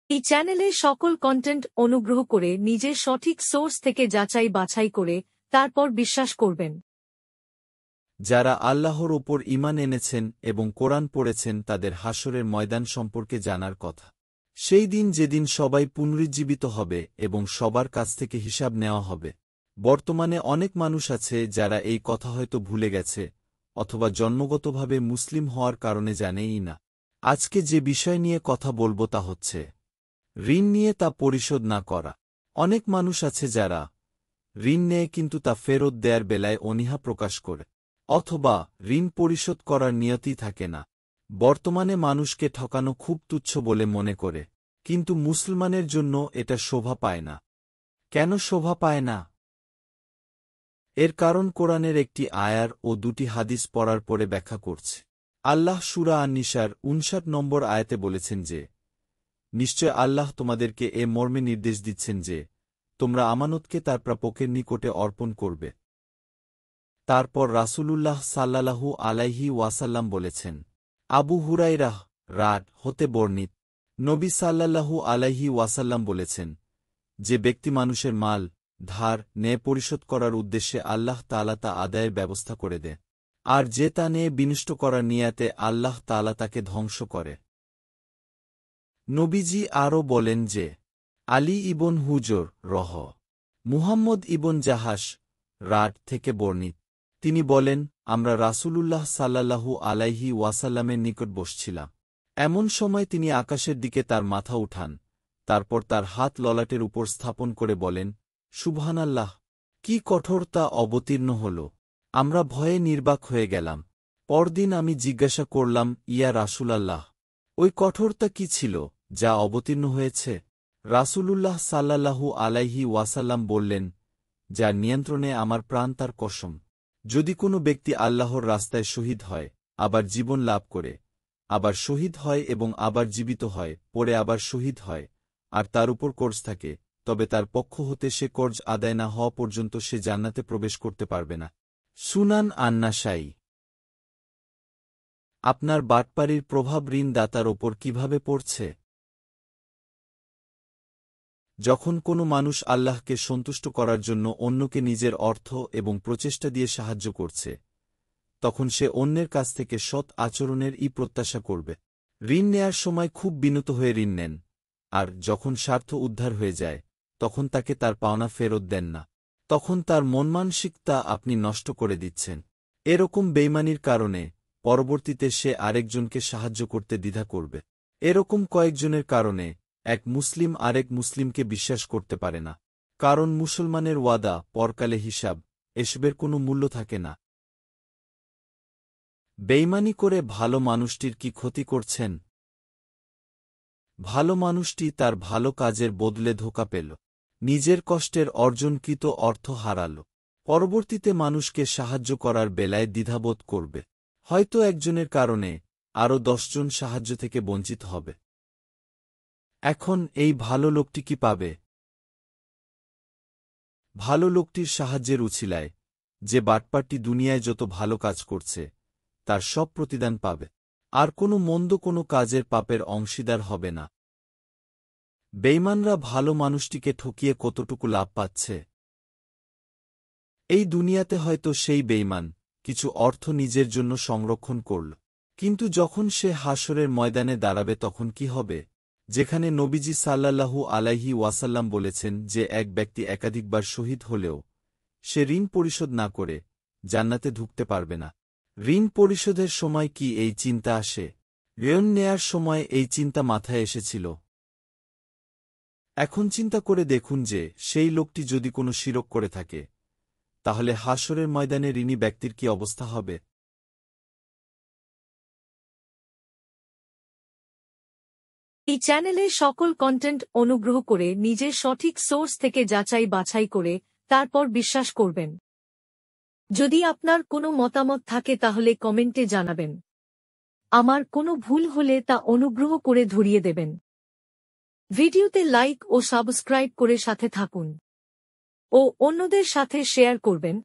এই চ্যানেলে সকল কন্টেন্ট অনুগ্রহ করে নিজের সঠিক সোর্স থেকে যাচাই বাছাই করে তারপর বিশ্বাস করবেন। যারা আল্লাহর ওপর ঈমান এনেছেন এবং কোরআন পড়েছেন তাদের হাসরের ময়দান সম্পর্কে জানার কথা। সেই দিন যেদিন সবাই পুনরুজ্জীবিত হবে এবং সবার কাছ থেকে হিসাব নেওয়া হবে। বর্তমানে অনেক মানুষ আছে যারা এই কথা হয়তো ভুলে গেছে অথবা জন্মগতভাবে মুসলিম হওয়ার কারণে জানেই না। আজকে যে বিষয় নিয়ে কথা বলবো তা হচ্ছে ঋণ নিয়ে তা পরিশোধ না করা। অনেক মানুষ আছে যারা ঋণ নেয় কিন্তু তা ফেরত দেয়ার বেলায় অনীহা প্রকাশ করে অথবা ঋণ পরিশোধ করার নিয়তি থাকে না। বর্তমানে মানুষকে ঠকানো খুব তুচ্ছ বলে মনে করে, কিন্তু মুসলমানের জন্য এটা শোভা পায় না। কেন শোভা পায় না? এর কারণ কোরআনের একটি আয়ার ও দুটি হাদিস পড়ার পরে ব্যাখ্যা করছে। আল্লাহ সূরা আন-নিসার ৫৯ নম্বর আয়াতে বলেছেন যে, নিশ্চয় আল্লাহ তোমাদেরকে এ মর্মে নির্দেশ দিচ্ছেন যে, তোমরা আমানতকে তার প্রাপকের নিকটে অর্পণ করবে। তারপর রাসূলুল্লাহ সাল্লাল্লাহু আলাইহি ওয়াসাল্লাম বলেছেন, আবু হুরায়রাহ হতে বর্ণিত, নবী সাল্লাল্লাহু আলাইহি ওয়াসাল্লাম বলেছেন, যে ব্যক্তি মানুষের মাল ধার নেয় পরিশোধ করার উদ্দেশ্যে আল্লাহ তাআলা তা আদায়ের ব্যবস্থা করে দেয়, আর যে তা নিয়ে বিনষ্ট করার নিয়াতে আল্লাহ তাআলা তাকে ধ্বংস করে। নবীজি আরও বলেন যে, আলী ইবন হুজর মুহাম্মদ ইবন জাহাস থেকে বর্ণিত, তিনি বলেন, আমরা রাসূলুল্লাহ সাল্লাল্লাহু আলাইহি ওয়াসাল্লামের নিকট বসছিলাম। এমন সময় তিনি আকাশের দিকে তার মাথা উঠান, তারপর তার হাত ললাটের উপর স্থাপন করে বলেন, সুবহানাল্লাহ, কি কঠোরতা অবতীর্ণ হল! আমরা ভয়ে নির্বাক হয়ে গেলাম। পরদিন আমি জিজ্ঞাসা করলাম, ইয়া রাসূলাল্লাহ, ওই কঠোরতা কি ছিল যা অবতীর্ণ হয়েছে? রাসূলুল্লাহ সাল্লাল্লাহু আলাইহি ওয়াসাল্লাম বললেন, যার নিয়ন্ত্রণে আমার প্রাণ তার কসম, যদি কোনো ব্যক্তি আল্লাহর রাস্তায় শহীদ হয়, আবার জীবন লাভ করে, আবার শহীদ হয় এবং আবার জীবিত হয়, পরে আবার শহীদ হয়, আর তার উপর কর্জ থাকে, তবে তার পক্ষ হতে সে কর্জ আদায় না হওয়া পর্যন্ত সে জান্নাতে প্রবেশ করতে পারবে না। সুনান আন-নাসাই। আপনার বাটপাড়ির প্রভাব ঋণদাতার ওপর কিভাবে পড়ছে? যখন কোনো মানুষ আল্লাহকে সন্তুষ্ট করার জন্য অন্যকে নিজের অর্থ এবং প্রচেষ্টা দিয়ে সাহায্য করছে, তখন সে অন্যের কাছ থেকে সৎ আচরণের প্রত্যাশা করবে। ঋণ নেয়ার সময় খুব বিনত হয়ে ঋণ নেন, আর যখন স্বার্থ উদ্ধার হয়ে যায় তখন তাকে তার পাওনা ফেরত দেন না। তখন তার মনমানসিকতা আপনি নষ্ট করে দিচ্ছেন। এরকম বেইমানির কারণে পরবর্তীতে সে আরেকজনকে সাহায্য করতে দ্বিধা করবে। এরকম কয়েকজনের কারণে এক মুসলিম আরেক মুসলিমকে বিশ্বাস করতে পারে না, কারণ মুসলমানের ওয়াদা, পরকালে হিসাব, এসবের কোনো মূল্য থাকে না। বেইমানি করে ভালো মানুষটির কি ক্ষতি করছেন? ভালো মানুষটি তার ভালো কাজের বদলে ধোঁকা পেল, নিজের কষ্টের অর্জনকৃত অর্থ হারাল। পরবর্তীতে মানুষকে সাহায্য করার বেলায় দ্বিধাবোধ করবে। হয়তো একজনের কারণে আরও ১০ জন সাহায্য থেকে বঞ্চিত হবে। এখন এই ভালো লোকটি কি পাবে? ভালো লোকটির সাহায্যের উছিলায় যে বাটপারটি দুনিয়ায় যত ভালো কাজ করছে তার সব প্রতিদান পাবে, আর কোনো মন্দ কোনো কাজের পাপের অংশীদার হবে না। বেইমানরা ভালো মানুষটিকে ঠকিয়ে কতটুকু লাভ পাচ্ছে? এই দুনিয়াতে হয়তো সেই বেইমান কিছু অর্থ নিজের জন্য সংরক্ষণ করল, কিন্তু যখন সে হাসরের ময়দানে দাঁড়াবে তখন কি হবে? যেখানে নবীজি সাল্লাল্লাহু আলাইহি ওয়াসাল্লাম বলেছেন যে এক ব্যক্তি একাধিকবার শহীদ হলেও সে ঋণ পরিশোধ না করে জান্নাতে ঢুকতে পারবে না। ঋণ পরিশোধের সময় কি এই চিন্তা আসে? ঋণ নেয়ার সময় এই চিন্তা মাথায় এসেছিল? এখন চিন্তা করে দেখুন যে সেই লোকটি যদি কোনো শিরক করে থাকে, তাহলে হাসরের ময়দানে ঋণী ব্যক্তির কি অবস্থা হবে? এই চ্যানেলে সকল কন্টেন্ট অনুগ্রহ করে নিজের সঠিক সোর্স থেকে যাচাই বাছাই করে তারপর বিশ্বাস করবেন। যদি আপনার কোনো মতামত থাকে তাহলে কমেন্টে জানাবেন। আমার কোনো ভুল হলে তা অনুগ্রহ করে ধরিয়ে দেবেন। ভিডিওতে লাইক ও সাবস্ক্রাইব করে সাথে থাকুন ও অন্যদের সাথে শেয়ার করবেন।